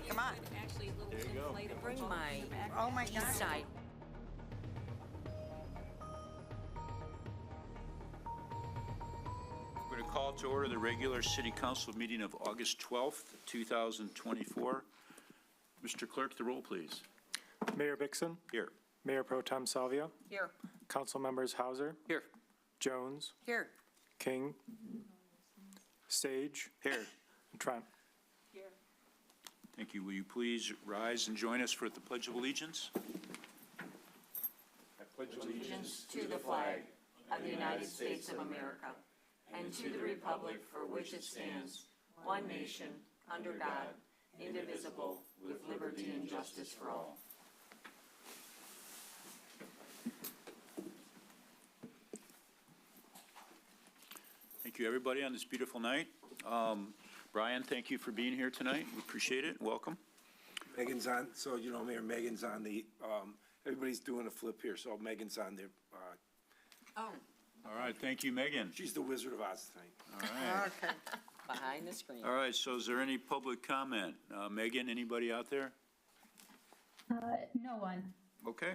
Come on. Actually, a little There you go. inflatable. Bring my Oh my God. side. We're going to call to order the regular city council meeting of August 12th, 2024. Mr. Clerk, the roll, please. Mayor Bixon, Here. Mayor Pro Tem Salvia, Here. Council Members Hauser, Here. Jones, Here. King, Sage, Here. and Trent. Thank you. Will you please rise and join us for the Pledge of Allegiance? I pledge allegiance To the flag of the United States of America and to the republic for which it stands, one nation, under God, indivisible, with liberty and justice for all. Thank you, everybody, on this beautiful night. Brian, thank you for being here tonight. We appreciate it. Welcome. Megan's on, so you know, Mayor, Megan's on the, everybody's doing a flip here, so Megan's on there. Oh, All right, thank you, Megan. She's the Wizard of Oz tonight. All right. Okay. behind the screen. All right, so is there any public comment? Megan, anybody out there? No one. Okay.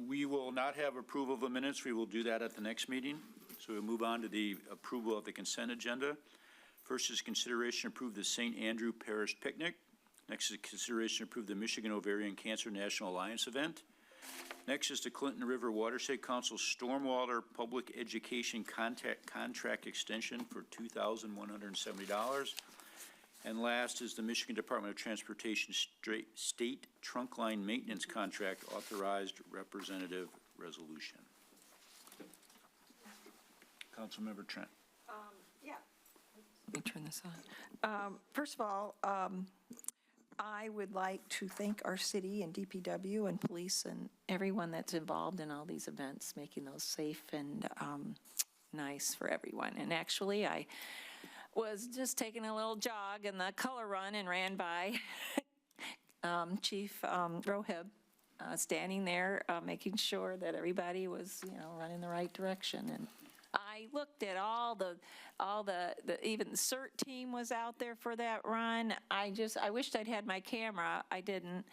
We will not have approval of the minutes. We will do that at the next meeting. So we'll move on to the approval of the consent agenda. First is consideration to approve the St. Andrew Parish Picnic. Next is consideration to approve the Michigan Ovarian Cancer National Alliance event. Next is the Clinton River Watershed Council Stormwater Public Education contract extension for $2,170. And last is the Michigan Department of Transportation State Trunk Line Maintenance Contract Authorized Representative Resolution. Councilmember Trent. Yeah. Let me turn this on. First of all, I would like to thank our city and DPW and police and everyone that's involved in all these events, making those safe and nice for everyone. And actually, I was just taking a little jog in the color run and ran by Chief Rohib, standing there, making sure that everybody was, running the right direction. And I looked at all the even the CERT team was out there for that run. I wished I'd had my camera. I didn't.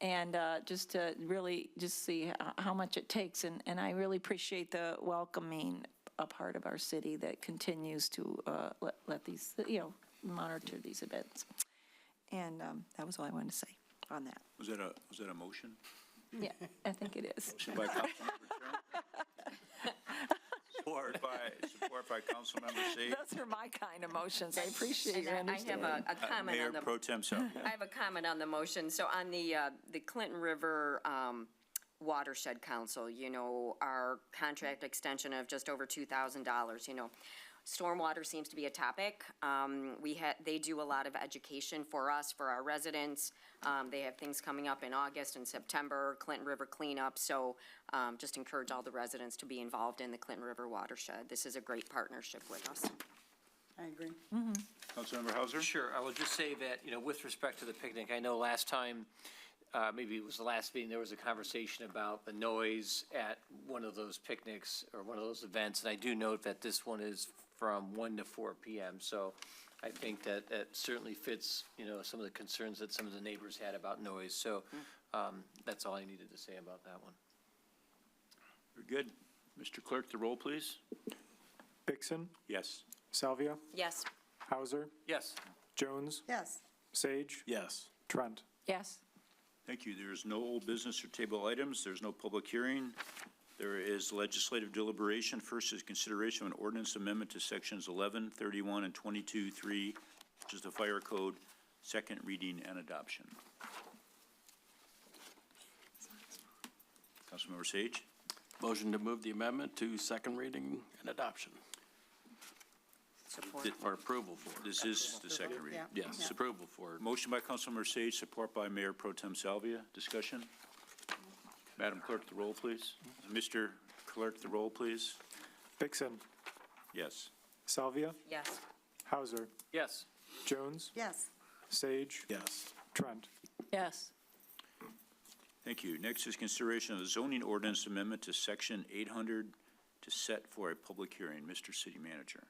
And just to really just see how much it takes. And I really appreciate the welcoming a part of our city that continues to let these, monitor these events. And that was all I wanted to say on that. Was that a motion? Yeah, I think it is. Motion by Councilmember Trent. Support by Councilmember Sage. Those are my kind of motions. I appreciate your I understanding. have a comment Mayor on the. Pro Tem Salvia. I have a comment on the motion. So on the Clinton River Watershed Council, our contract extension of just over $2,000, stormwater seems to be a topic. They do a lot of education for us, for our residents. They have things coming up in August and September, Clinton River cleanup. So just encourage all the residents to be involved in the Clinton River Watershed. This is a great partnership with us. I agree. Councilmember Hauser? Sure. I will just say that, with respect to the picnic, I know last time, maybe it was the last meeting, there was a conversation about the noise at one of those picnics or one of those events. And I do note that this one is from 1 to 4 p.m. So I think that certainly fits, some of the concerns that some of the neighbors had about noise. So that's all I needed to say about that one. Very good. Mr. Clerk, the roll, please. Bixon, Yes. Salvia, Yes. Hauser, Yes. Jones, Yes. Sage, Yes. Trent. Yes. Thank you. There is no old business or table items. There's no public hearing. There is legislative deliberation. First is consideration of an ordinance amendment to sections 11, 31, and 22-3, which is the fire code, second reading and adoption. Councilmember Sage. Motion to move the amendment to second reading and adoption, Support. or approval for. This is the second reading. Yeah. Yes, approval for. Motion by Councilmember Sage, support by Mayor Pro Tem Salvia. Discussion? Madam Clerk, the roll, please. Mr. Clerk, the roll, please. Bixon, Yes. Salvia, Yes. Hauser, Yes. Jones, Yes. Sage, Yes. Trent. Yes. Thank you. Next is consideration of the zoning ordinance amendment to section 800 to set for a public hearing. Mr. City Manager.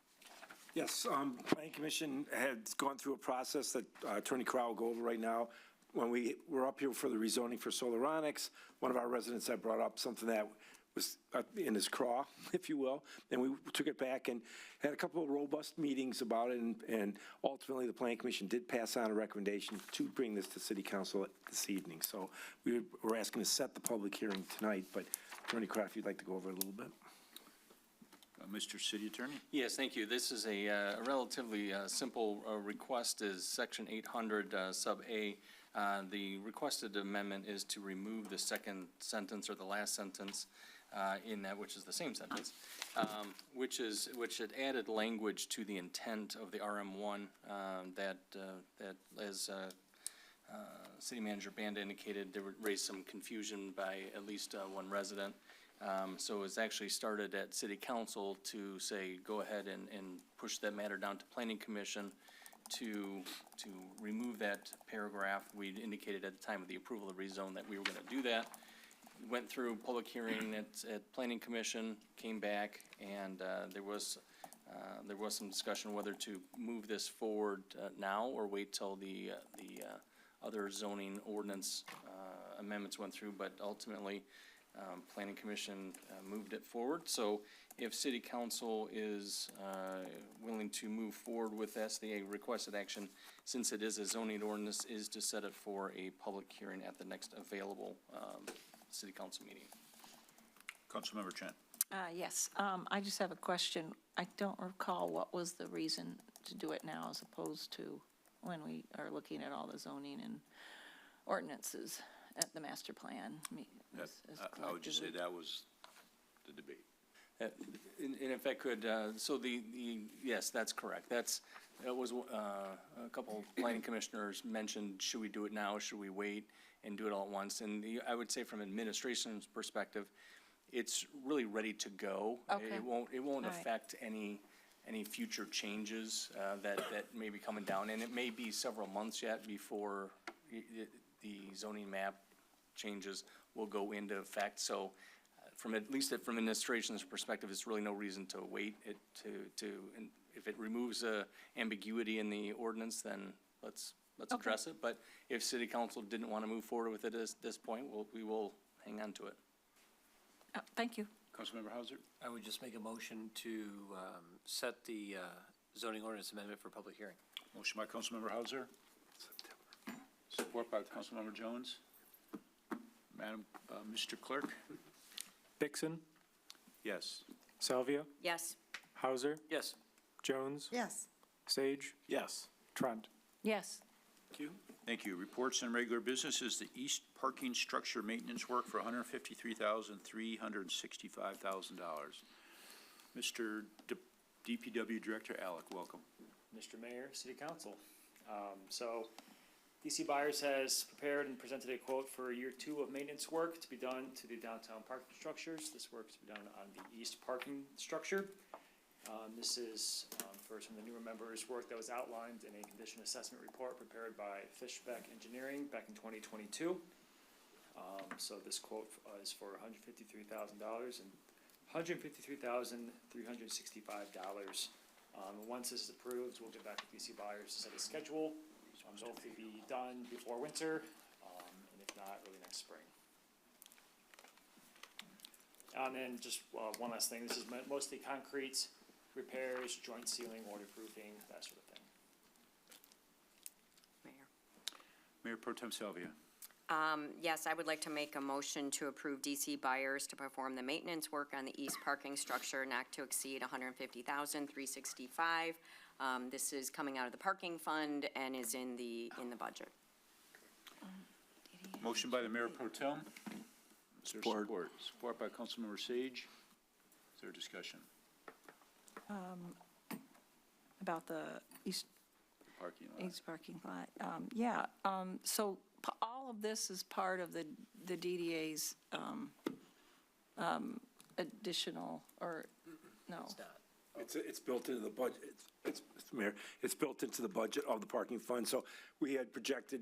Yes, Planning Commission had gone through a process that Attorney Corral will go over right now. When we were up here for the rezoning for Solaronics, one of our residents had brought up something that was in his craw, if you will, and we took it back and had a couple of robust meetings about it, and ultimately, the Planning Commission did pass on a recommendation to bring this to City Council this evening. So we're asking to set the public hearing tonight, but Attorney Corral, if you'd like to go over it a little bit. Mr. City Attorney? Yes, thank you. This is a relatively simple request, is Section 800, Sub A. The requested amendment is to remove the second sentence or the last sentence in that, which is the same sentence, which had added language to the intent of the RM1 that as City Manager Banda indicated, there raised some confusion by at least one resident. So it's actually started at City Council to say, go ahead and push that matter down to Planning Commission to remove that paragraph. We indicated at the time of the approval of rezone that we were going to do that. Went through public hearing at Planning Commission, came back, and there was some discussion whether to move this forward now or wait till the other zoning ordinance amendments went through, but ultimately, Planning Commission moved it forward. So if City Council is willing to move forward with this, the requested action, since it is a zoning ordinance, is to set it for a public hearing at the next available City Council meeting. Councilmember Chen. Yes, I just have a question. I don't recall what was the reason to do it now as opposed to when we are looking at all the zoning and ordinances at the master plan. I would just say that was the debate. And if I could, so yes, that's correct. That was a couple planning commissioners mentioned, should we do it now? Should we wait and do it all at once? And I would say from administration's perspective, it's really ready to go. Okay. It won't All right. affect any future changes that may be coming down. And it may be several months yet before the zoning map changes will go into effect. So at least from administration's perspective, it's really no reason to wait and if it removes ambiguity in the ordinance, then let's address it. But if City Council didn't want to move forward with it at this point, we will hang on to it. Thank you. Councilmember Hauser? I would just make a motion to set the zoning ordinance amendment for public hearing. Motion by Councilmember Hauser. Support by Councilmember Jones. Madam, Mr. Clerk? Dixon, Yes. Salvia, Yes. Hauser, Yes. Jones, Yes. Sage, Yes. Trent. Yes. Thank you. Thank you. Reports and regular business is the east parking structure maintenance work for $153,365,000. Mr. DPW Director Alec, welcome. Mr. Mayor, City Council. So DC Byers has prepared and presented a quote for year 2 of maintenance work to be done to the downtown parking structures. This work is to be done on the east parking structure. This is for some of the newer members' work that was outlined in a condition assessment report prepared by Fishbeck Engineering back in 2022. So this quote is for $153,000 and $153,365. Once this is approved, we'll get back to DC Byers to set a schedule. They'll be done before winter, and if not, early next spring. And then just one last thing, this is mostly concrete repairs, joint sealing, waterproofing, that sort of thing. Mayor. Mayor Pro Tem Salvia. Yes, I would like to make a motion to approve DC Byers to perform the maintenance work on the east parking structure not to exceed $150,365. This is coming out of the parking fund and is in the budget. Motion by the Mayor Pro Tem. Is there Support. support? Support by Councilmember Sage. Is there discussion? About the east Parking lot. parking lot. So all of this is part of the DDA's additional, or, no? It's built into the budget. It's Mayor, it's built into the budget of the parking fund. So we had projected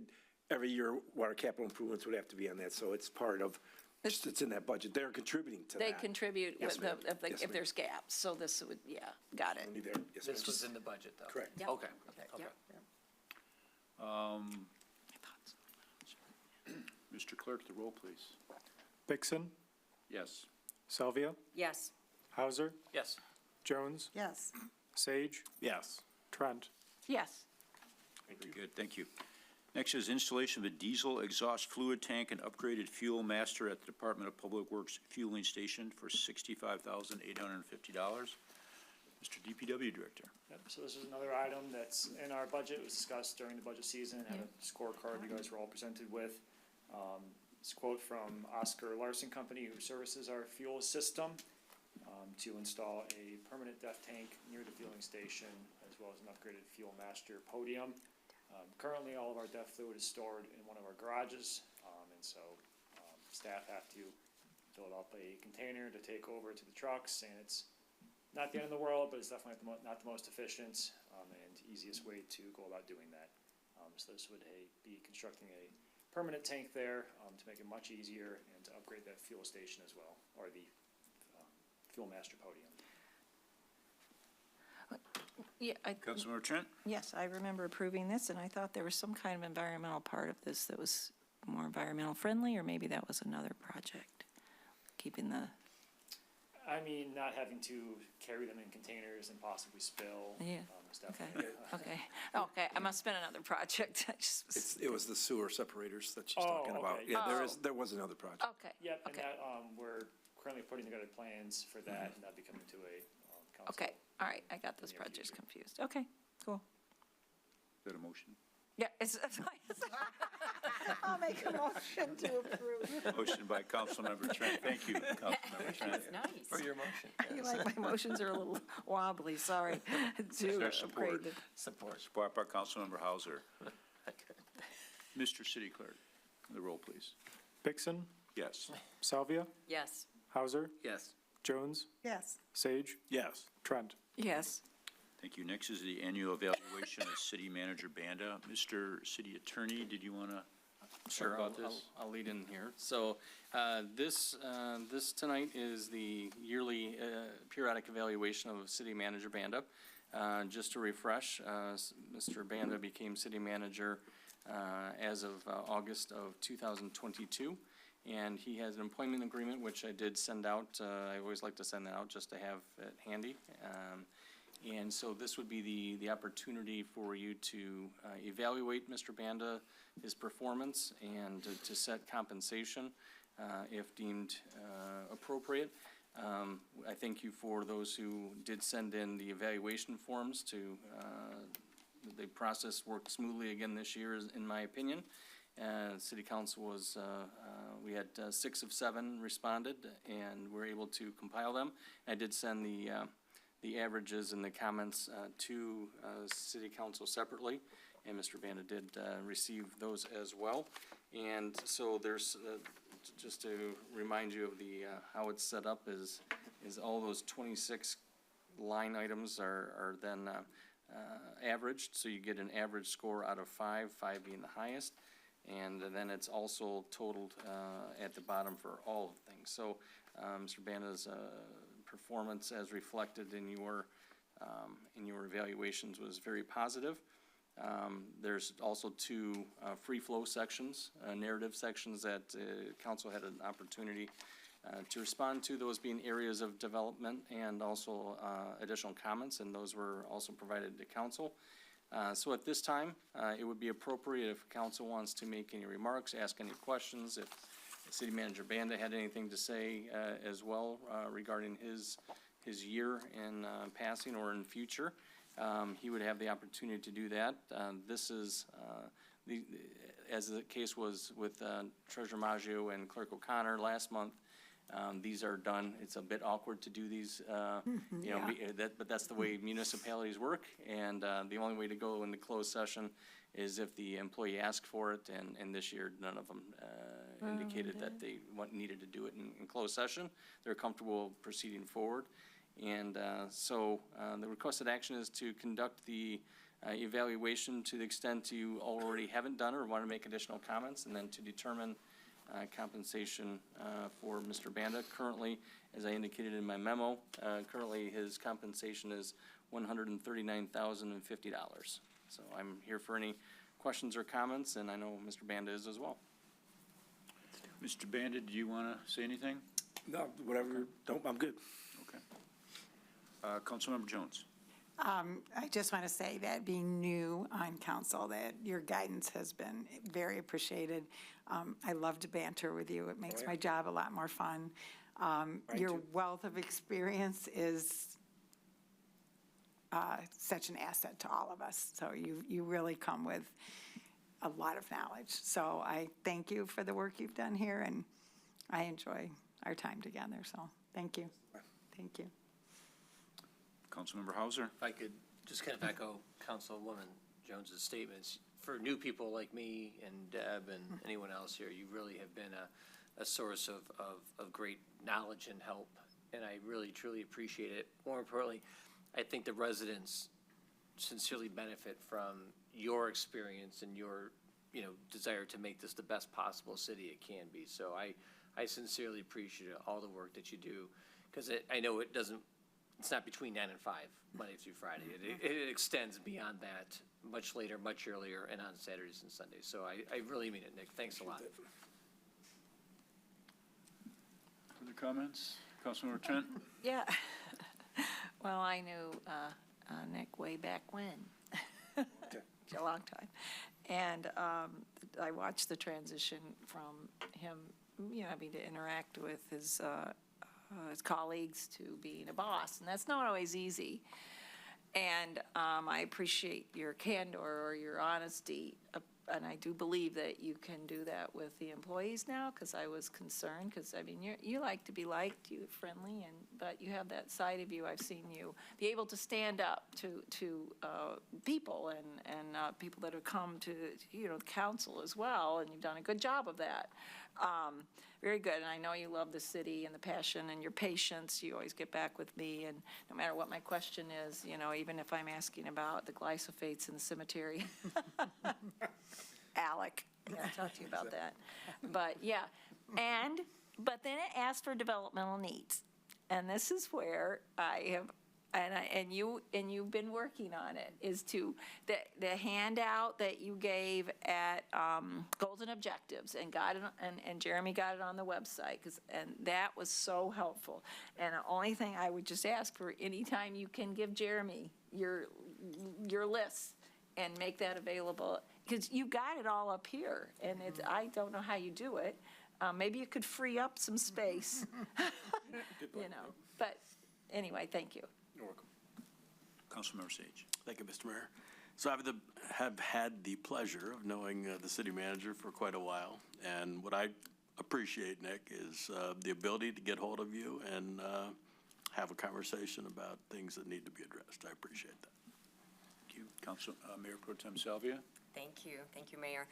every year what our capital improvements would have to be on that. So it's part of Just, it's in that budget. They're contributing to that. They contribute Yes, with ma'am. the, Yes, if ma'am. there's gaps, so this would, yeah, got it. Only there. Yes, This ma'am. was in the budget, though? Correct. Yep. Okay, Okay, okay. yep. Mr. Clerk, the roll, please. Vixen, Yes. Salvia, Yes. Hauser, Yes. Jones, Yes. Sage, Yes. Trent. Yes. Very good, thank you. Next is installation of a diesel exhaust fluid tank and upgraded fuel master at the Department of Public Works fueling station for $65,850. Mr. DPW Director. Yep, so this is another item that's in our budget. It was discussed during the budget season, had a scorecard you guys were all presented with. This quote from Oscar Larson Company, who services our fuel system, to install a permanent DEF tank near the fueling station, as well as an upgraded fuel master podium. Currently, all of our DEF fluid is stored in one of our garages, and so staff have to fill up a container to take over to the trucks, and it's not the end of the world, but it's definitely not the most efficient and easiest way to go about doing that. So this would be constructing a permanent tank there to make it much easier and to upgrade that fuel station as well, or the fuel master podium. Yeah, Councilmember Trent? yes, I remember approving this, and I thought there was some kind of environmental part of this that was more environmental friendly, or maybe that was another project, keeping the, I mean, not having to carry them in containers and possibly spill. Yeah, Is definitely. okay, I must have been another project. I just was- It was the sewer separators that she's Oh, talking about. okay. Yeah, Oh. there was another project. Okay. Yep, and Okay. that, we're currently putting together plans for that, and that'll be coming to a council. Okay, all right, I got those Near projects future. confused. Okay, cool. Is that a motion? Yeah, it's, I'll make a motion to approve. Motion by Councilmember Trent. Thank you, Councilmember Trent. Nice. For your motion. You like my motions are a little wobbly, sorry. To there support? upgrade the- Support. Support by Councilmember Hauser. Mr. City Clerk, the roll, please. Vixen, Yes. Salvia, Yes. Hauser, Yes. Jones, Yes. Sage, Yes. Trent. Yes. Thank you. Next is the annual evaluation of City Manager Banda. Mr. City Attorney, did you want to talk Sure, about this? I'll lead in here. So, this tonight is the yearly periodic evaluation of city manager Banda. Just to refresh, Mr. Banda became city manager as of August of 2022. And he has an employment agreement, which I did send out. I always like to send that out just to have it handy. And so this would be the opportunity for you to evaluate Mr. Banda, his performance, and to set compensation if deemed appropriate. I thank you for those who did send in the evaluation forms to, the process worked smoothly again this year, in my opinion. City Council was, we had 6 of 7 responded, and we're able to compile them. I did send the averages and the comments to City Council separately, and Mr. Banda did receive those as well. And so there's, just to remind you of the, how it's set up is all those 26 line items are then averaged, so you get an average score out of 5, 5 being the highest. And then it's also totaled at the bottom for all of things. So Mr. Banda's performance as reflected in your evaluations was very positive. There's also 2 free flow sections, narrative sections that council had an opportunity to respond to, those being areas of development and also additional comments, and those were also provided to council. So at this time, it would be appropriate if council wants to make any remarks, ask any questions, if City Manager Banda had anything to say as well regarding his year in passing or in future, he would have the opportunity to do that. This is, as the case was with Treasurer Maggio and Clerk O'Connor last month, these are done, it's a bit awkward to do these, you know, but that's the way municipalities work. And the only way to go in the closed session is if the employee asked for it, and this year, none of them indicated that they needed to do it in closed session. They're comfortable proceeding forward. And so the requested action is to conduct the evaluation to the extent you already haven't done or want to make additional comments, and then to determine compensation for Mr. Banda. Currently, as I indicated in my memo, currently his compensation is $139,050. So I'm here for any questions or comments, and I know Mr. Banda is as well. Mr. Bandit, do you want to say anything? No, whatever, don't, I'm good. Okay. Councilmember Jones. I just want to say that being new on council, that your guidance has been very appreciated. I love to banter with you. It makes my job a lot more fun. Your too. wealth of experience is such an asset to all of us. So you really come with a lot of knowledge. So I thank you for the work you've done here, and I enjoy our time together. So thank you. Thank you. Councilmember Hauser. If I could just kind of echo Councilwoman Jones's statements, for new people like me and Deb and anyone else here, you really have been a source of great knowledge and help, and I really, truly appreciate it. More importantly, I think the residents sincerely benefit from your experience and your, desire to make this the best possible city it can be. So I sincerely appreciate all the work that you do, because I know it's not between 9 and 5, Monday through Friday. It extends beyond that, much later, much earlier, and on Saturdays and Sundays. So I really mean it, Nick. Thanks a lot. Further comments? Councilmember Trent? Yeah. Well, I knew Nick way back when. A long time. And I watched the transition from him, having to interact with his colleagues to being a boss, and that's not always easy. And I appreciate your candor or your honesty, and I do believe that you can do that with the employees now, because I was concerned, because, you like to be liked, you're friendly, but you have that side of you. I've seen you be able to stand up to people and people that have come to, the council as well, and you've done a good job of that. Very good, and I know you love the city and the passion and your patience. You always get back with me, and no matter what my question is, even if I'm asking about the glyphosates in the cemetery, Alec, I'll talk to you about that. But yeah, but then it asked for developmental needs, and this is where I have. And you've been working on it, is to the handout that you gave at Goals and Objectives, and got it, and Jeremy got it on the website, and that was so helpful. And the only thing I would just ask for, anytime you can give Jeremy your list and make that available, because you got it all up here, and I don't know how you do it. Maybe you could free up some space, But anyway, thank you. You're welcome. Councilmember Sage. Thank you, Mr. Mayor. So I have had the pleasure of knowing the city manager for quite a while, and what I appreciate, Nick, is the ability to get hold of you and have a conversation about things that need to be addressed. I appreciate that. Thank you. Mayor Pro Tem Salvia. Thank you, Mayor.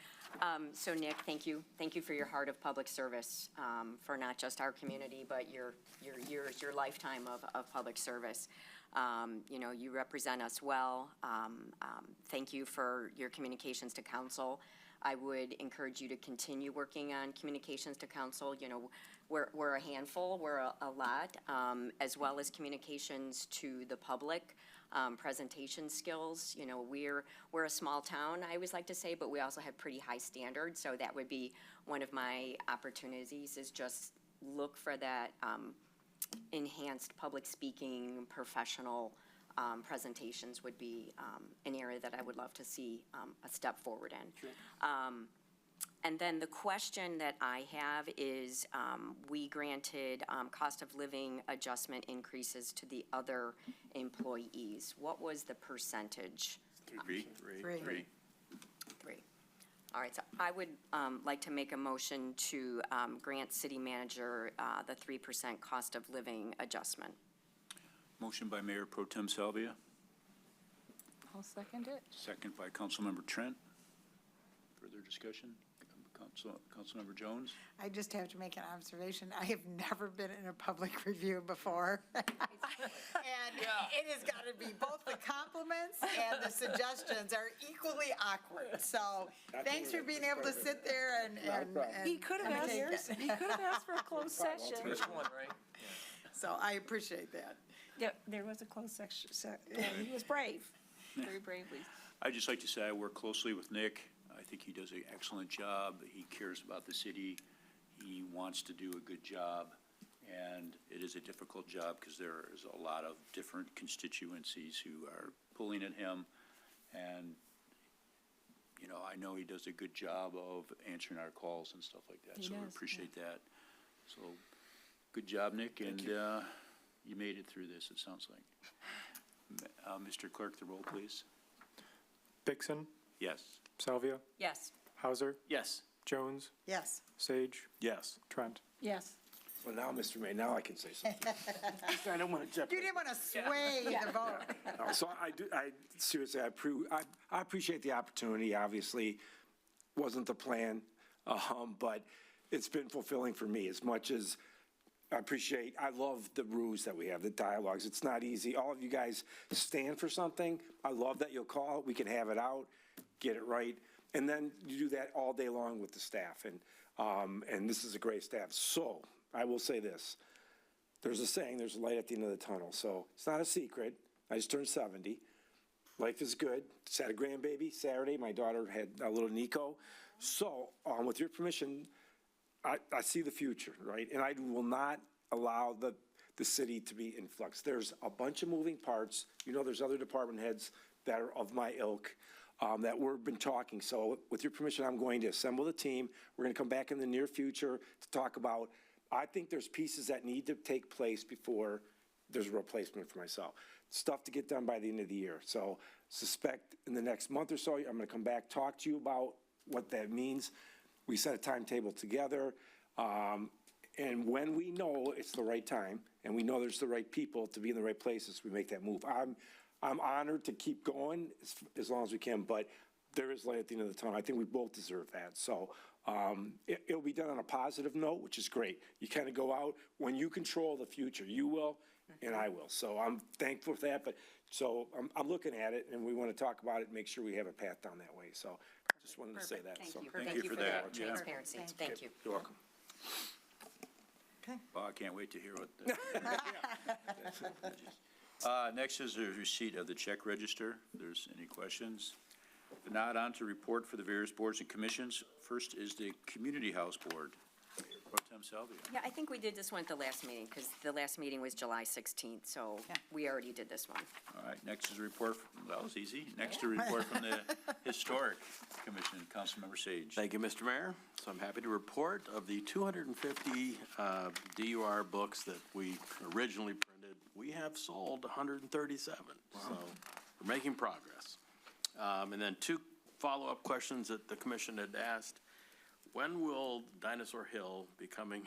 So Nick, thank you for your heart of public service, for not just our community, but your years, your lifetime of public service. You represent us well. Thank you for your communications to council. I would encourage you to continue working on communications to council. We're a handful, we're a lot, as well as communications to the public. Presentation skills, we're a small town, I always like to say, but we also have pretty high standards, so that would be one of my opportunities, is just look for that enhanced public speaking, professional presentations would be an area that I would love to see a step forward in. Sure. And then the question that I have is, we granted cost of living adjustment increases to the other employees. What was the percentage? 3. 3. All right, so I would like to make a motion to grant city manager the 3% cost of living adjustment. Motion by Mayor Pro Tem Salvia. I'll second it. Second by Councilmember Trent. Further discussion? Councilmember Jones? I just have to make an observation. I have never been in a public review before. And it has got to be, both the compliments and the suggestions are equally awkward. So thanks for being able to sit there and. He could have asked for a closed session. So I appreciate that. Yeah, there was a closed section, he was brave, very bravely. I'd just like to say I work closely with Nick. I think he does an excellent job. He cares about the city. He wants to do a good job. And it is a difficult job because there is a lot of different constituencies who are pulling at him. And, you know, I know he does a good job of answering our calls and stuff like that. He So we does, appreciate that. So, good job, Nick, and you made it through this, it sounds like. Mr. Clerk, the roll, please. Dixon, Yes. Salvia, Yes. Hauser, Yes. Jones, Yes. Sage, Yes. Trent. Yes. Well, now, Mr. Mayor, now I can say something. I don't want to You jeopardize. didn't want to sway the vote. No, so I seriously, I appreciate the opportunity, obviously, wasn't the plan, but it's been fulfilling for me as much as I love the ruse that we have, the dialogues. It's not easy. All of you guys stand for something. I love that you'll call, we can have it out, get it right. And then you do that all day long with the staff. And this is a great staff. So I will say this. There's a saying, there's a light at the end of the tunnel. So it's not a secret. I just turned 70. Life is good. Just had a grandbaby Saturday. My daughter had a little Nico. So with your permission, I see the future, right? And I will not allow the city to be in flux. There's a bunch of moving parts. You know, there's other department heads that are of my ilk that we've been talking. So with your permission, I'm going to assemble the team. We're going to come back in the near future to talk about, I think there's pieces that need to take place before there's a replacement for myself. Stuff to get done by the end of the year. So suspect in the next month or so, I'm going to come back, talk to you about what that means. We set a timetable together, and when we know it's the right time, and we know there's the right people to be in the right places, we make that move. I'm honored to keep going as long as we can, but there is light at the end of the tunnel. I think we both deserve that. So it'll be done on a positive note, which is great. You kind of go out, when you control the future, you will, and I will. So I'm thankful for that, but so I'm looking at it, and we want to talk about it and make sure we have a path down that way. So just wanted to say that. Thank So you. Thank you for that. Yeah. Transparency. Thank you. You're welcome. Okay. Well, I can't wait to hear what. Next is the receipt of the check register. If there's any questions. If not, on to report for the various boards and commissions. First is the Community House Board. Pro Tem Salvia. Yeah, I think we did this one at the last meeting, because the last meeting was July 16th, so we already did this one. All right, next is a report, that was easy. Next, a report from the Historic Commission, Councilmember Sage. Thank you, Mr. Mayor. So I'm happy to report of the 250 DUR books that we originally printed, we have sold 137. So we're making progress. And then two follow-up questions that the commission had asked. When will Dinosaur Hill be coming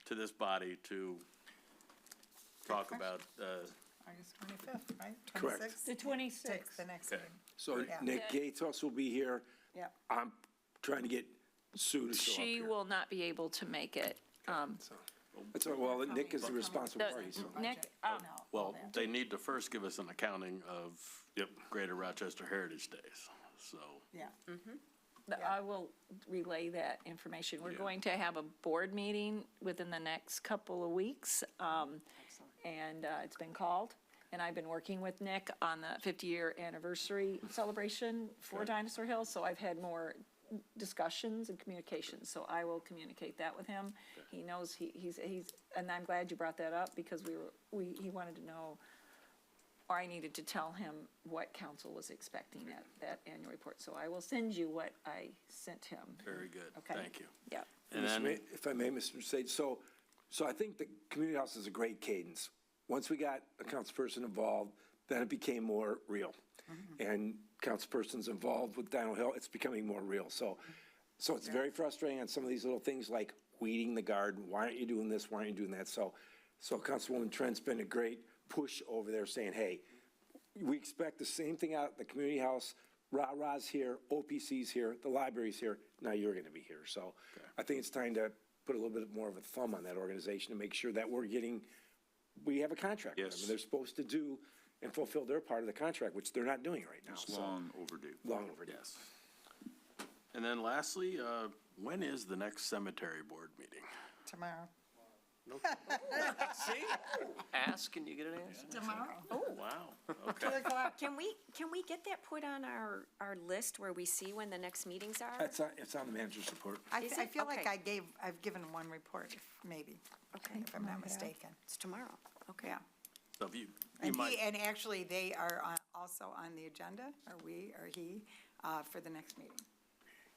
to this body to talk about August 25th, right? Correct. 26th? The 26th. The next Okay. meeting. So Yeah. Nick Gates also will be here. Yeah. I'm trying to get Sue to show up She here. will not be able to make it. So, that's all, well, Nick is the responsible party, so. Nick, Well, they need to first give us an accounting of Greater Rochester Heritage Days, so. Yeah. I will relay that information. We're going to have a board meeting within the next couple of weeks. And it's been called, and I've been working with Nick on the 50-year anniversary celebration for Dinosaur Hill, so I've had more discussions and communications, so I will communicate that with him. He knows he's, and I'm glad you brought that up, because he wanted to know, or I needed to tell him what council was expecting at that annual report, so I will send you what I sent him. Very good, Okay. thank you. Yeah. And then, If I may, Mr. Sage, so I think the community house is a great cadence. Once we got a councilperson involved, then it became more real. And councilpersons involved with Dino Hill, it's becoming more real. So it's very frustrating on some of these little things like weeding the garden. Why aren't you doing this? Why aren't you doing that? So Councilwoman Trent's been a great push over there saying, hey, we expect the same thing out at the community house. Rah-Rah's here, OPC's here, the library's here, now you're gonna be here. So I think it's time to put a little bit more of a thumb on that organization to make sure that we have a contract with them. Yes. And they're supposed to do and fulfill their part of the contract, which they're not doing right now. It's So, long overdue. long overdue. Yes. And then lastly, when is the next cemetery board meeting? Tomorrow. See? Ask and you get an answer. Tomorrow. Wow, okay. Can we get that put on our list where we see when the next meetings are? It's on the manager's report. Is I it? feel like Okay. I've given one report, maybe, Okay, if I'm not mistaken. it's tomorrow, okay. Yeah. So if you And might, and actually, they are also on the agenda, or he, for the next meeting.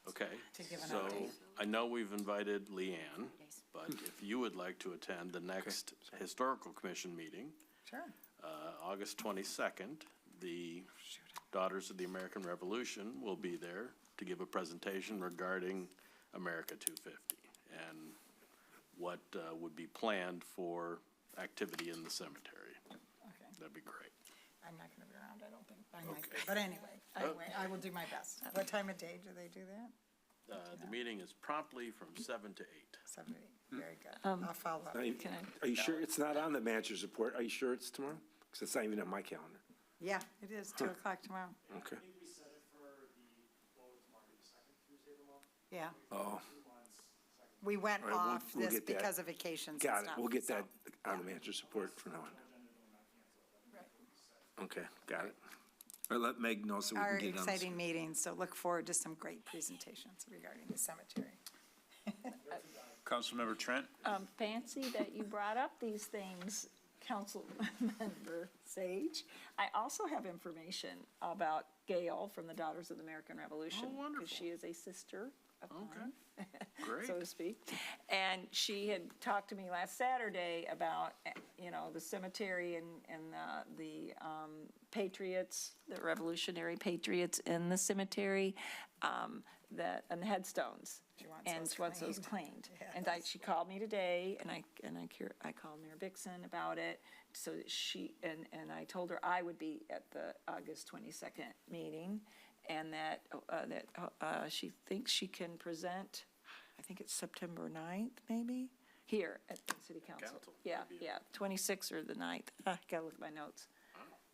okay. To give an So update. I know we've invited Leanne, but if you would like to attend the next Historical Commission meeting, Sure. August 22nd, the Daughters of the American Revolution will be there to give a presentation regarding America 250 and what would be planned for activity in the cemetery. Okay. That'd be great. I'm not going to be around, I don't think. I might be. But anyway, I will do my best. What time of day do they do that? The meeting is promptly from 7 to 8. 7 to 8. Very good. I'll follow up. Are you sure it's not on the manager's report? Are you sure it's tomorrow? Because it's not even on my calendar. Yeah, it is 2 o'clock tomorrow. Okay. We set it for the vote tomorrow, the second Tuesday of the month. Yeah. Oh, We went All right, off we'll this get that. because of vacations and got it. stuff. We'll get so- that on the manager's report from now on. Okay, got it. Or let Meg know so we Our can get it on. exciting meetings, so look forward to some great presentations regarding the cemetery. Councilmember Trent? Fancy that you brought up these things, Councilmember Sage. I also have information about Gail from the Daughters of the American Revolution. Oh, wonderful. Because she is a sister of mine, Great. so to speak. And she had talked to me last Saturday about, the cemetery and the patriots, the Revolutionary patriots in the cemetery, and the headstones. She wants And those she wants those claimed. claimed. And she called me today, and I called Mayor Vixen about it, so that and I told her I would be at the August 22nd meeting, and that she thinks she can present, I think it's September 9th, maybe, here at the city council. Council, Yeah, maybe. yeah, 26th or the 9th. I gotta look at my notes.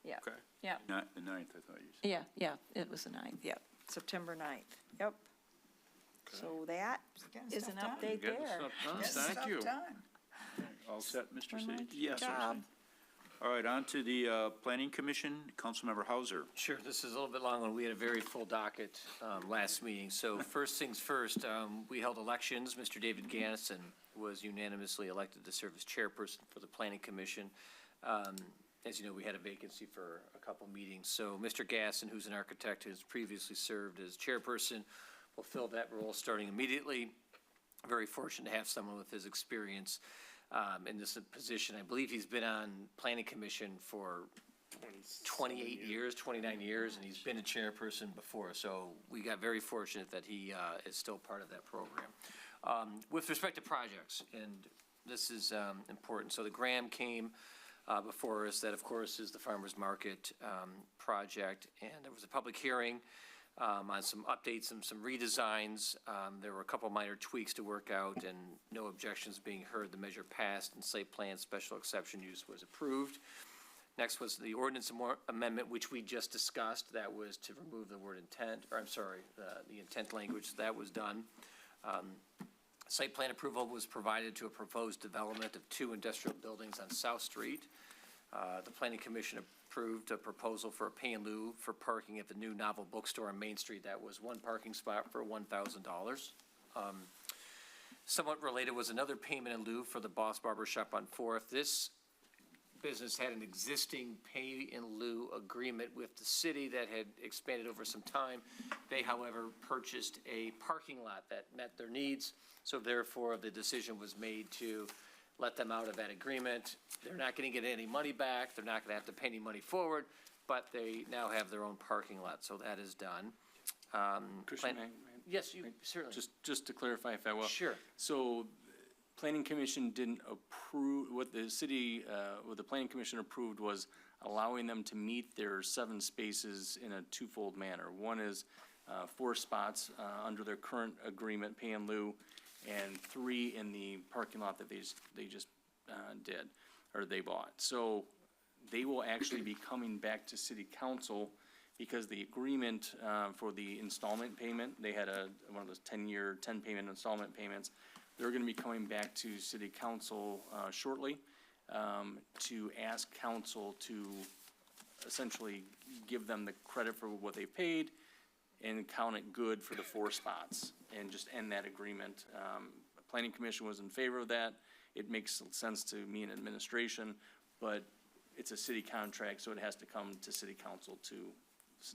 Yeah, Okay. yeah, Not the 9th, I thought you said. yeah, it was the 9th, yeah, September 9th, yep. So that Getting is stuff an done. update Getting there. stuff done. Get Thank stuff you. done. All set, Mr. Done my Sage? Yes, sir. job. All right, on to the Planning Commission, Councilmember Hauser. Sure, this is a little bit long one. We had a very full docket last meeting. So first things first, we held elections. Mr. David Ganison was unanimously elected to serve as chairperson for the Planning Commission. As you know, we had a vacancy for a couple meetings. So Mr. Gasson, who's an architect, who has previously served as chairperson, will fill that role starting immediately. Very fortunate to have someone with his experience in this position. I believe he's been on Planning Commission for 28 years, 29 years, and he's been a chairperson before. So we got very fortunate that he is still part of that program. With respect to projects, and this is important, so the Graham came before us. That, of course, is the farmer's market project, and there was a public hearing on some updates and some redesigns. There were a couple minor tweaks to work out, and no objections being heard. The measure passed, and site plan special exception use was approved. Next was the ordinance amendment, which we just discussed. That was to remove the word intent, or I'm sorry, the intent language. That was done. Site plan approval was provided to a proposed development of 2 industrial buildings on South Street. The Planning Commission approved a proposal for a pay in lieu for parking at the new Novel Bookstore on Main Street. That was 1 parking spot for $1,000. Somewhat related was another payment in lieu for the Boss Barber Shop on 4th. This business had an existing pay in lieu agreement with the city that had expanded over some time. They, however, purchased a parking lot that met their needs, so therefore the decision was made to let them out of that agreement. They're not going to get any money back, they're not going to have to pay any money forward, but they now have their own parking lot, so that is done. Christian, Yes, you, certainly. just to clarify if I will. Sure. So Planning Commission didn't approve, what the Planning Commission approved was allowing them to meet their 7 spaces in a twofold manner. One is 4 spots under their current agreement, pay and lieu, and 3 in the parking lot that they just did, or they bought. So they will actually be coming back to city council because the agreement for the installment payment, they had one of those 10-year, 10 payment installment payments. They're gonna be coming back to city council shortly to ask council to essentially give them the credit for what they paid and count it good for the 4 spots and just end that agreement. Planning Commission was in favor of that. It makes sense to me and administration, but it's a city contract, so it has to come to city council to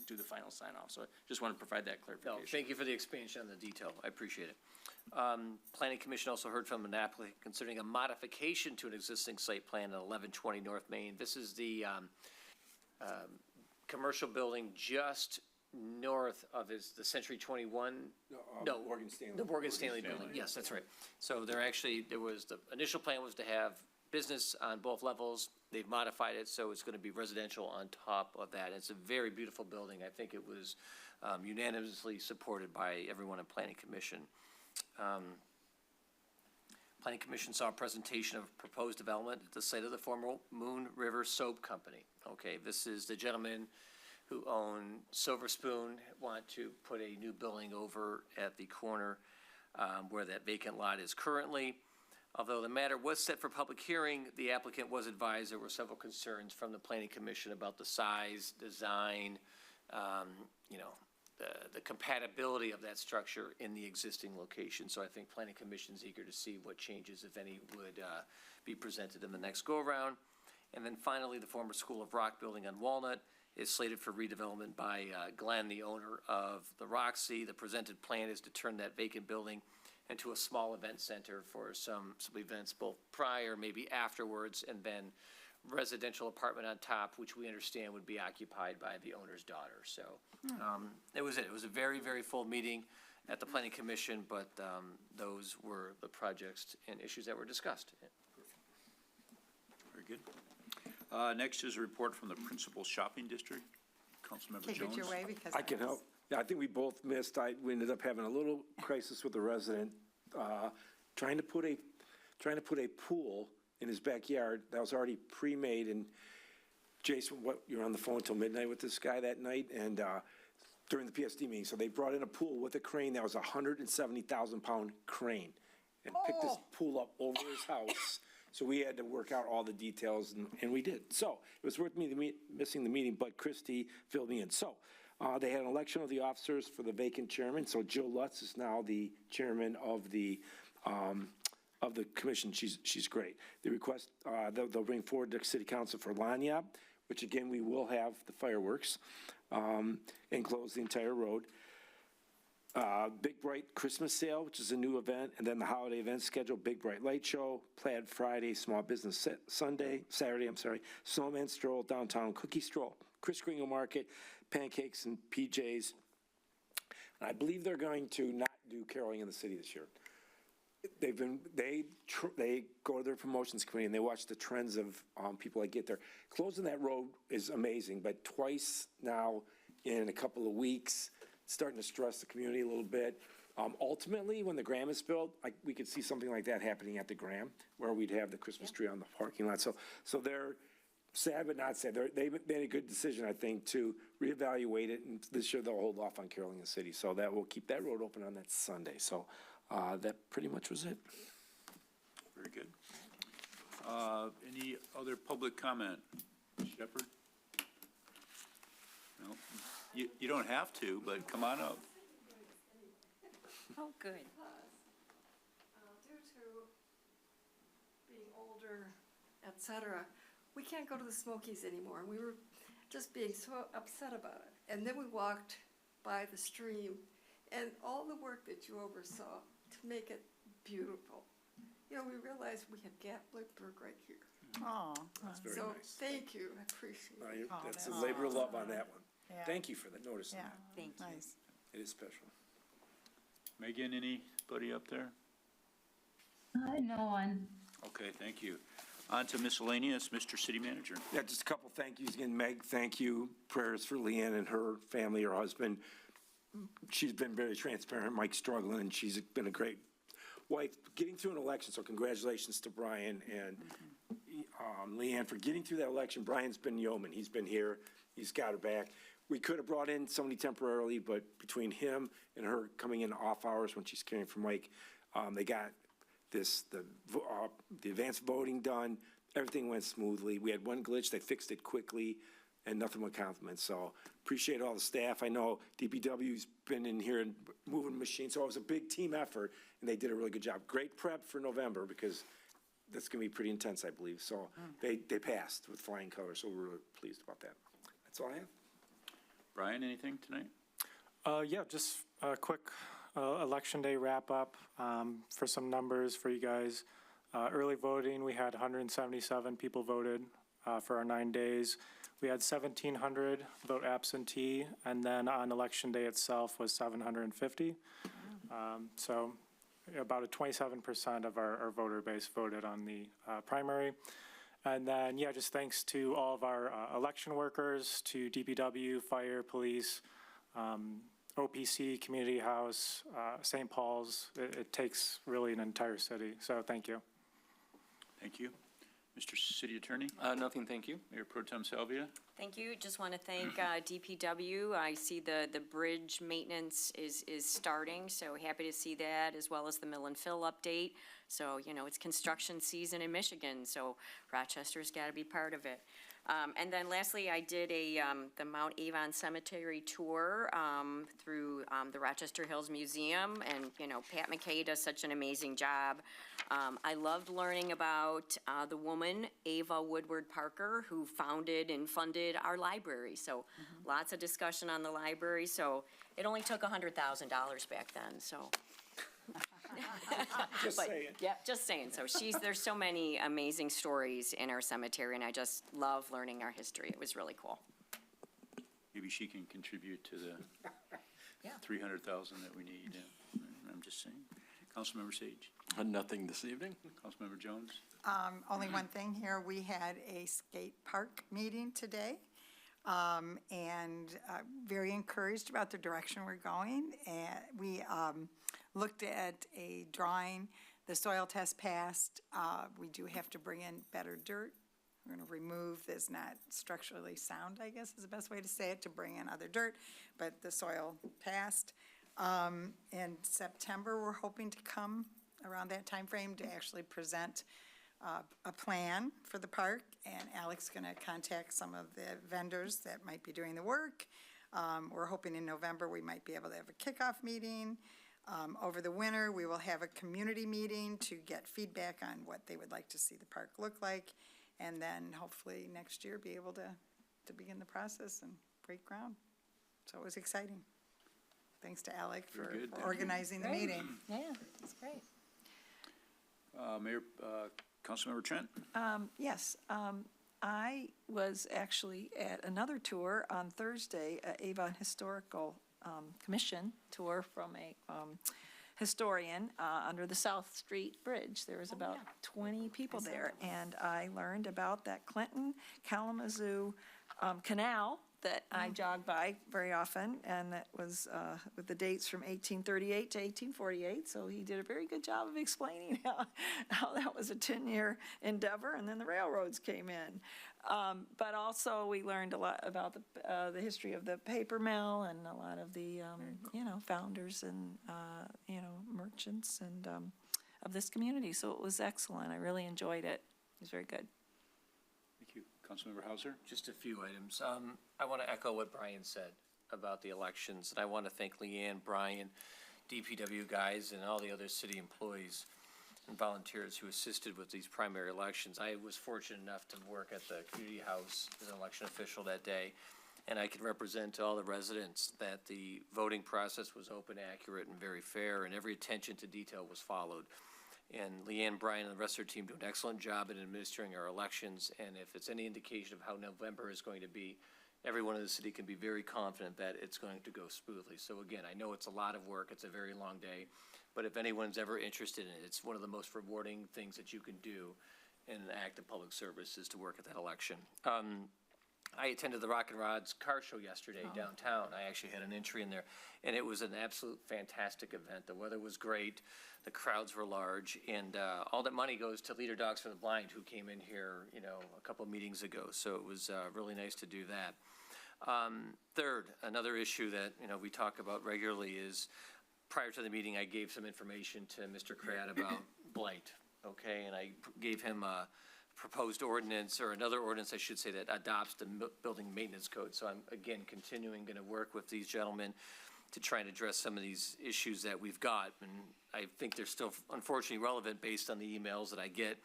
do the final sign off. So I just want to provide that No, clarification. thank you for the expansion on the detail. I appreciate it. Planning Commission also heard from an applicant concerning a modification to an existing site plan at 1120 North Main. This is the commercial building just north of the Century 21. No, Morgan Stanley. The Morgan Stanley building, yes, that's right. So there was, the initial plan was to have business on both levels. They've modified it, so it's gonna be residential on top of that. It's a very beautiful building. I think it was unanimously supported by everyone in Planning Commission. Planning Commission saw a presentation of proposed development at the site of the former Moon River Soap Company. Okay, this is the gentleman who own Silver Spoon, want to put a new building over at the corner where that vacant lot is currently. Although the matter was set for public hearing, the applicant was advised there were several concerns from the Planning Commission about the size, design, the compatibility of that structure in the existing location. So I think Planning Commission's eager to see what changes, if any, would be presented in the next go-around. And then finally, the former School of Rock building on Walnut is slated for redevelopment by Glenn, the owner of the Roxy. The presented plan is to turn that vacant building into a small event center for some events, both prior, maybe afterwards, and then residential apartment on top, which we understand would be occupied by the owner's daughter. So it was it. It was a very, very full meeting at the Planning Commission, but those were the projects and issues that were discussed. Very good. Next is a report from the Principal Shopping District. Councilmember Take Jones. it your way because I can help. Yeah, I think we both missed. We ended up having a little crisis with the resident, trying to put a pool in his backyard that was already pre-made. And Jason, you were on the phone until midnight with this guy that night, and during the PSD meeting. So they brought in a pool with a crane that was a 170,000-pound crane, and picked this pool up over his house. So we had to work out all the details, and we did. So it was worth me missing the meeting, but Christie filled me in. So they had an election of the officers for the vacant chairman. So Jill Lutz is now the chairman of the commission. She's great. The request, they'll bring forward to city council for Lanyap, which again, we will have the fireworks, and close the entire road. Big Bright Christmas Sale, which is a new event, and then the holiday event schedule, Big Bright Light Show, Plaid Friday, Small Business Saturday, Snowman Stroll, Downtown Cookie Stroll, Chris Kringle Market, Pancakes and PJs. And I believe they're going to not do caroling in the city this year. They go to their promotions committee and they watch the trends of people that get there. Closing that road is amazing, but twice now in a couple of weeks, starting to stress the community a little bit. Ultimately, when the Graham is built, we could see something like that happening at the Graham, where we'd have the Christmas tree on the parking lot. So they're sad but not sad. They made a good decision, I think, to reevaluate it, and this year they'll hold off on caroling in the city. So that will keep that road open on that Sunday. So that pretty much was it. Very good. Any other public comment? Shepherd? No? You don't have to, but come on up. Oh, good. Due to being older, et cetera, we can't go to the Smokies anymore. We were just being so upset about it. And then we walked by the stream and all the work that you oversaw to make it beautiful. You know, we realized we had Gatlinburg right here. Oh, That's very So nice. thank you, I appreciate it. That's a labor of love on that one. yeah. Thank you for the notice on Yeah, that. Thank you. nice. It is special. Megan, anybody up there? No one. Okay, thank you. On to miscellaneous, Mr. City Manager. Yeah, just a couple thank yous again. Meg, thank you. Prayers for Leanne and her family, her husband. She's been very transparent. Mike's struggling, and she's been a great wife getting through an election. So congratulations to Brian and Leanne for getting through that election. Brian's been yeoman. He's been here. He's got her back. We could have brought in somebody temporarily, but between him and her coming in off hours when she's caring for Mike, they got the advanced voting done. Everything went smoothly. We had one glitch. They fixed it quickly, and nothing but compliments. So appreciate all the staff. I know DPW's been in here and moving machines, so it was a big team effort, and they did a really good job. Great prep for November because that's going to be pretty intense, I believe. So they passed with flying colors, so we're really pleased about that. That's all I have. Brian, anything tonight? Yeah, just a quick Election Day wrap-up for some numbers for you guys. Early voting, we had 177 people voted for our 9 days. We had 1,700 vote absentee, and then on Election Day itself was 750. So about a 27% of our voter base voted on the primary. And then, yeah, just thanks to all of our election workers, to DPW, fire, police, OPC, Community House, St. Paul's. It takes really an entire city. So thank you. Thank you. Mr. City Attorney? Nothing, thank you. Mayor Pro Tem Salvia? Thank you. Just want to thank DPW. I see the bridge maintenance is starting, so happy to see that, as well as the mill and fill update. So, you know, it's construction season in Michigan, so Rochester's got to be part of it. And then lastly, I did the Mount Avon Cemetery tour through the Rochester Hills Museum, and, you know, Pat McKay does such an amazing job. I loved learning about the woman, Ava Woodward Parker, who founded and funded our library. So lots of discussion on the library. So it only took $100,000 back then, so. Just saying. Yeah, just saying. So there's so many amazing stories in our cemetery, and I just love learning our history. It was really cool. Maybe she can contribute to the Yeah. 300,000 that we need. I'm just saying. Councilmember Sage. Nothing this evening. Councilmember Jones. Only one thing here, we had a skate park meeting today, and very encouraged about the direction we're going. And we looked at a drawing, the soil test passed. We do have to bring in better dirt. We're going to remove this not structurally sound, I guess is the best way to say it, to bring in other dirt, but the soil passed. In September, we're hoping to come around that time frame to actually present a plan for the park, and Alex is going to contact some of the vendors that might be doing the work. We're hoping in November we might be able to have a kickoff meeting. Over the winter, we will have a community meeting to get feedback on what they would like to see the park look like, and then hopefully next year be able to begin the process and break ground. So it was exciting. Thanks to Alec for organizing the meeting. Yeah, that's great. Mayor, Councilmember Trent. Yes, I was actually at another tour on Thursday, Avon Historical Commission tour from a historian under the South Street Bridge. There was about 20 people there, and I learned about that Clinton-Kalamazoo Canal that I jog by very often, and that was with the dates from 1838 to 1848, so he did a very good job of explaining how that was a 10-year endeavor, and then the railroads came in. But also, we learned a lot about the history of the paper mill and a lot of the, you know, founders and, you know, merchants and of this community, so it was excellent. I really enjoyed it. It was very good. Thank you. Councilmember Hauser. Just a few items. I want to echo what Brian said about the elections, and I want to thank Leanne, Brian, DPW guys, and all the other city employees and volunteers who assisted with these primary elections. I was fortunate enough to work at the community house as an election official that day, and I can represent to all the residents that the voting process was open, accurate, and very fair, and every attention to detail was followed. And Leanne, Brian, and the rest of their team do an excellent job in administering our elections, and if it's any indication of how November is going to be, everyone in the city can be very confident that it's going to go smoothly. So again, I know it's a lot of work, it's a very long day, but if anyone's ever interested in it, it's one of the most rewarding things that you can do in an act of public service is to work at that election. I attended the Rock and Rods car show yesterday downtown. I actually had an entry in there, and it was an absolute fantastic event. The weather was great, the crowds were large, and all that money goes to Leader Dogs for the Blind, who came in here, a couple of meetings ago. So it was really nice to do that. Third, another issue that, we talk about regularly is, prior to the meeting, I gave some information to Mr. Cradd about blight, okay? And I gave him a proposed ordinance, or another ordinance, I should say, that adopts the building maintenance code. So I'm, again, going to work with these gentlemen to try and address some of these issues that we've got. And I think they're still unfortunately relevant based on the emails that I get.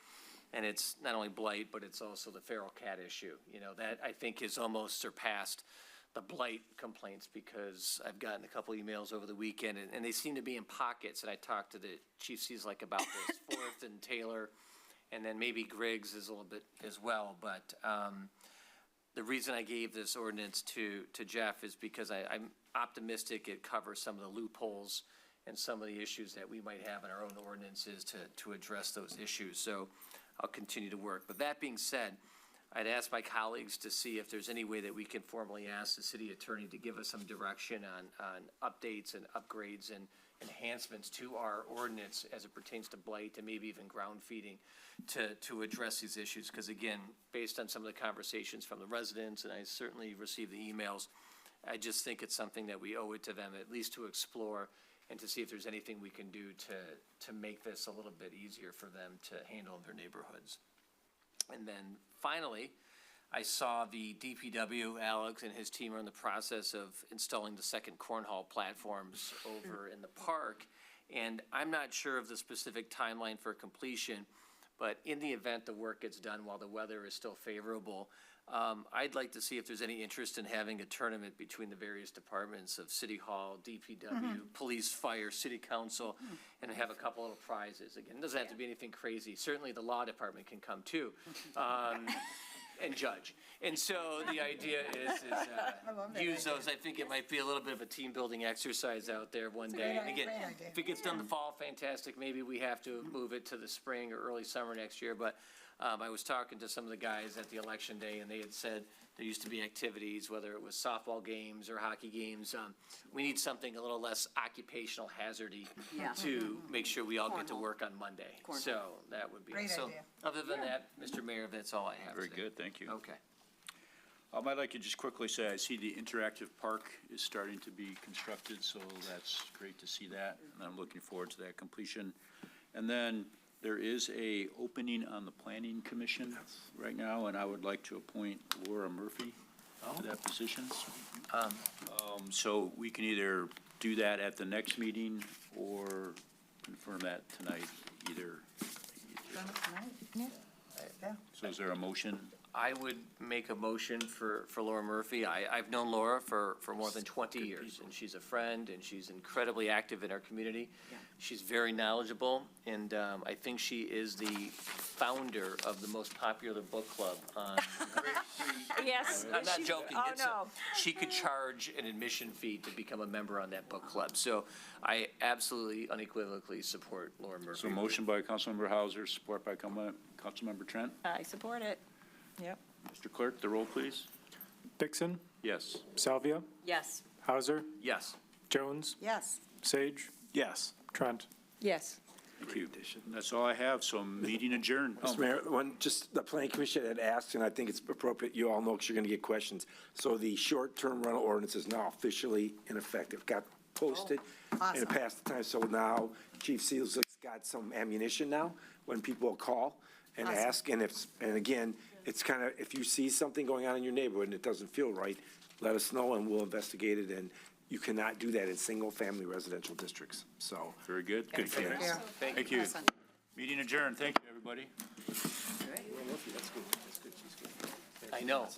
And it's not only blight, but it's also the feral cat issue. That I think has almost surpassed the blight complaints, because I've gotten a couple emails over the weekend, and they seem to be in pockets. And I talked to the Chief Cieslak about this, Forth and Taylor, and then maybe Griggs is a little bit as well. But the reason I gave this ordinance to Jeff is because I'm optimistic it covers some of the loopholes and some of the issues that we might have in our own ordinances to address those issues. So I'll continue to work. But that being said, I'd ask my colleagues to see if there's any way that we can formally ask the city attorney to give us some direction on updates and upgrades and enhancements to our ordinance as it pertains to blight and maybe even ground feeding to address these issues. Because again, based on some of the conversations from the residents, and I certainly received the emails, I just think it's something that we owe it to them at least to explore and to see if there's anything we can do to make this a little bit easier for them to handle in their neighborhoods. And then finally, I saw the DPW, Alex and his team are in the process of installing the second cornhole platforms over in the park. And I'm not sure of the specific timeline for completion, but in the event the work gets done while the weather is still favorable, I'd like to see if there's any interest in having a tournament between the various departments of City Hall, DPW, Police, Fire, City Council, and have a couple little prizes. Again, it doesn't have to be anything crazy. Certainly the law department can come too, and judge. And so the idea is use those. I think it might be a little bit of a team building exercise out there one day. And again, if it gets done in the fall, fantastic. Maybe we have to move it to the spring or early summer next year. But I was talking to some of the guys at the election day, and they had said there used to be activities, whether it was softball games or hockey games. We need something a little less occupational hazardy to make sure we all get to work on Monday. So that would be Great so. idea. Other than that, Mr. Mayor, that's all I have. Very today. good, thank you. Okay. I'd like to just quickly say, I see the interactive park is starting to be constructed, so that's great to see that, and I'm looking forward to that completion. And then there is a opening on the Planning Commission right now, and I would like to appoint Laura Murphy to that position. So we can either do that at the next meeting or confirm that tonight, either. So is there a motion? I would make a motion for Laura Murphy. I've known Laura for more than 20 years, and she's a friend, and she's incredibly active in our community. She's very knowledgeable, and I think she is the founder of the most popular book club on. Yes. I'm not joking. Oh, no. She could charge an admission fee to become a member on that book club. So I absolutely unequivocally support Laura Murphy. So motion by Councilmember Hauser, support by Councilmember Trent. I support it. Yep. Mr. Clerk, the roll, please. Dixon, Yes. Salvia, Yes. Hauser, Yes. Jones, Yes. Sage, Yes. Trent. Yes. Thank you. That's all I have, so meeting adjourned. Mr. Mayor, just the planning commission had asked, and I think it's appropriate, you all know, because you're going to get questions. So the short-term rental ordinance is now officially in effect. It got posted in the past time, so now Chief Cieslak's got some ammunition now when people call and ask. And again, it's kind of, if you see something going on in your neighborhood and it doesn't feel right, let us know and we'll investigate it. And you cannot do that in single-family residential districts, so. Very good. Good Thank you. Thank you. Meeting adjourned. Thank you, everybody. I know.